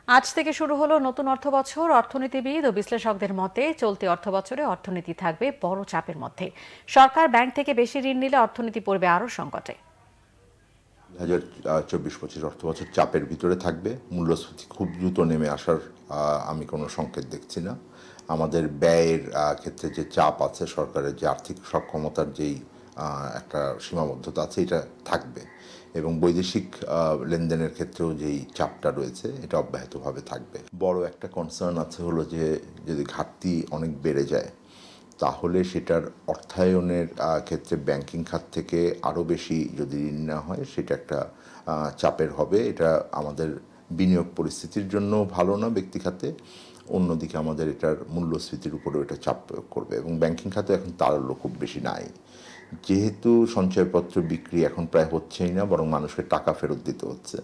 আজ থেকে শুরু হলো নতুন অর্থবছর। অর্থনীতিবিদ ও বিশ্লেষকদের মতে চলতি অর্থবছরে অর্থনীতি থাকবে বড় চাপের মধ্যে। সরকার ব্যাংক থেকে বেশি ঋণ নিলে অর্থনীতি পড়বে আরও সংকটে। 2024-25 অর্থবছর চাপের ভিতরে থাকবে। মূল্যস্ফীতি খুব দ্রুত নেমে আসার আমি কোনো সংকেত দেখছি না। আমাদের ব্যয়ের ক্ষেত্রে যে চাপ আছে, সরকারের যে আর্থিক সক্ষমতার যেই একটা সীমাবদ্ধতা আছে, এটা থাকবে এবং বৈদেশিক লেনদেনের ক্ষেত্রেও যেই চাপটা রয়েছে এটা অব্যাহতভাবে থাকবে। বড় একটা কনসার্ন আছে হলো যে যদি ঘাটতি অনেক বেড়ে যায় তাহলে সেটার অর্থায়নের ক্ষেত্রে ব্যাংকিং খাত থেকে আরও বেশি যদি ঋণ নেওয়া হয় সেটা একটা চাপের হবে। এটা আমাদের বিনিয়োগ পরিস্থিতির জন্য ভালো না ব্যক্তি খাতে, অন্যদিকে আমাদের এটার মূল্যস্ফীতির উপরেও এটা চাপ প্রয়োগ করবে এবং ব্যাংকিং খাতে এখন তারল্য খুব বেশি নাই, যেহেতু সঞ্চয়পত্র বিক্রি এখন প্রায় হচ্ছেই না, বরং মানুষকে টাকা ফেরত দিতে হচ্ছে।